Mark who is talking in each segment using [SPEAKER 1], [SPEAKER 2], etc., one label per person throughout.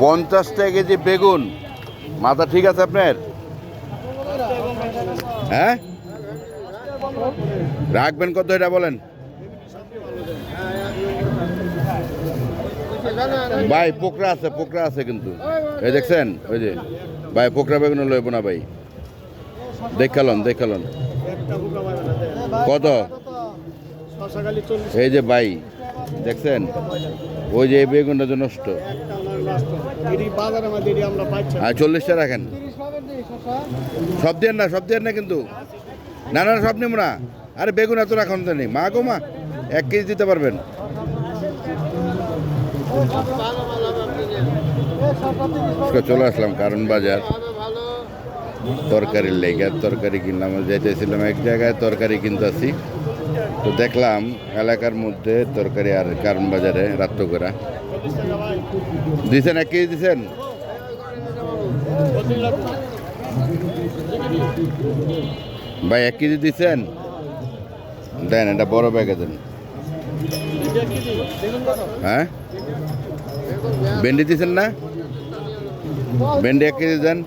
[SPEAKER 1] 50 টাকা কেজি বেগুন। মাথা ঠিক আছে আপনার? হ্যাঁ, রাখবেন কত এটা বলেন ভাই? পোকরা আছে, পোকরা আছে কিন্তু এই দেখছেন, ওই যে ভাই পোকরা বেগুন লইব না ভাই, দেখালন দেখালন কত? এই যে ভাই দেখছেন, ওই যে এই বেগুনটা যে নষ্ট। 40টা রাখেন, সব দিয়ে না, সব দিয়ে না কিন্তু, না না সব নেব না। আরে বেগুন এত রাখুন তো নেই মা গো মা, 1 কেজি দিতে পারবেন? চলে আসলাম কারণ বাজার তরকারির লেগে, তরকারি কিনলাম। যেতেছিলাম এক জায়গায় তরকারি কিনতেছি, তো দেখলাম এলাকার মধ্যে তরকারি আর কারণ বাজারে রাত্র করে দিছেন। 1 কেজি দিছেন? ভাই 1 কেজি দিছেন? দেন, এটা বড় ব্যাগে দেন। হ্যাঁ, ভেন্ডি দিছেন না? ভেন্ডি 1 কেজি দেন।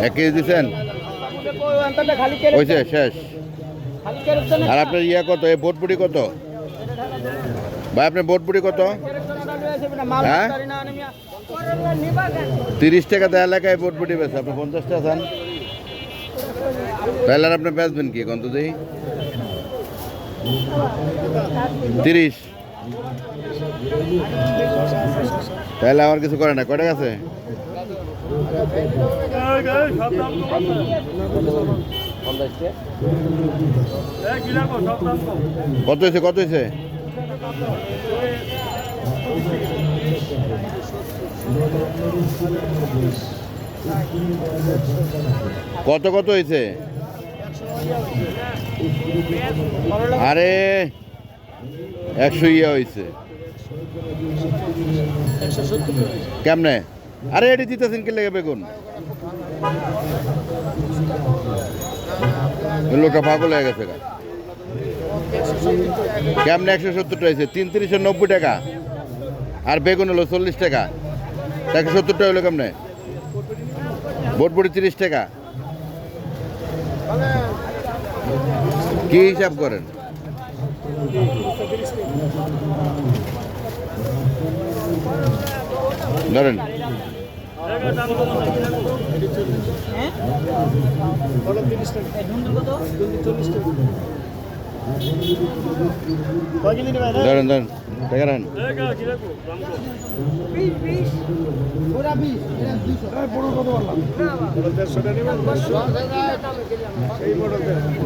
[SPEAKER 1] এক কেজি দিচ্ছেন? হয়েছে, শেষ। আর আপনার ইয়া কত? এই বোটপুরি কত ভাই? আপনার বোটপুরি কত? হ্যাঁ, 30 টাকা দেয় এলাকায় বোটপুরি বেছে, আপনি 50 টাকা চান? তাহলে আর আপনি বেচবেন কি কত দিই? 30। তাহলে আমার কিছু করে না। কয়টা আছে? কত হয়েছে, কত হয়েছে? কত কত হয়েছে? আরে 100 ইয়া হয়েছে। কেমনে? আরে এটি দিতেছেন কি লেগে বেগুন? লোকটা পাগল হয়ে গেছে। কেমনে 170 টাকা হয়েছে? 390 টাকা, আর বেগুন হলো 40 টাকা। 170 টাকা হলো কেমনে? বোটবুটি 30 টাকা। কি হিসাব করেন? ধরেন ধরেন ধরেন টাকা রাখেন।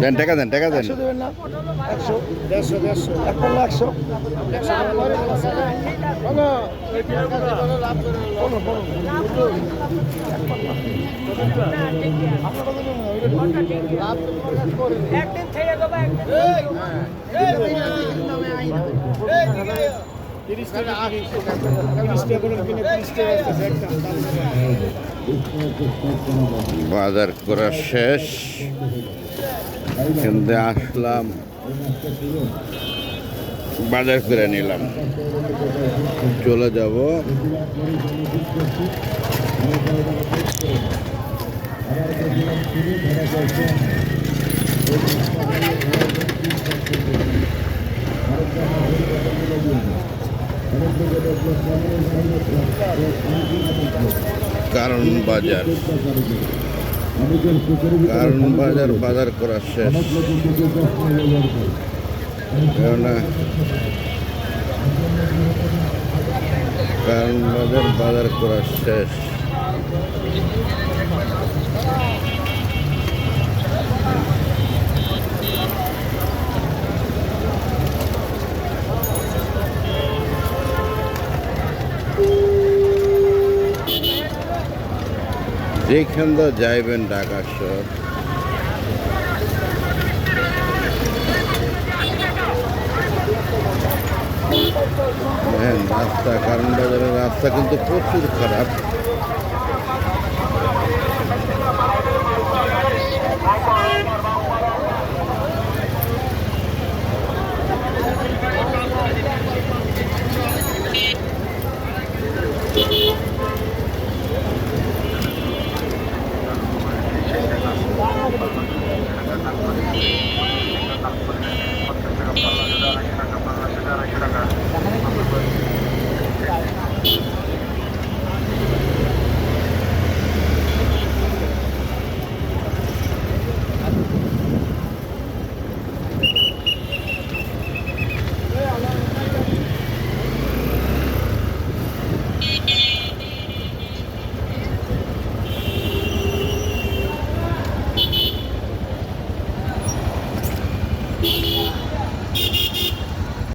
[SPEAKER 1] দেন টাকা, দেন টাকা, দেন। বাজার করা শেষ, কিন্তু আসলাম বাজার করে নিলাম, চলে যাব কারণ বাজার। কারণ বাজার বাজার করা শেষ, কেননা কারণ বাজার বাজার করা শেষ। যেখান দিয়ে যাইবেন ঢাকা শহর দেখেন রাস্তা, কারণ বাজারের রাস্তা কিন্তু প্রচুর খারাপ।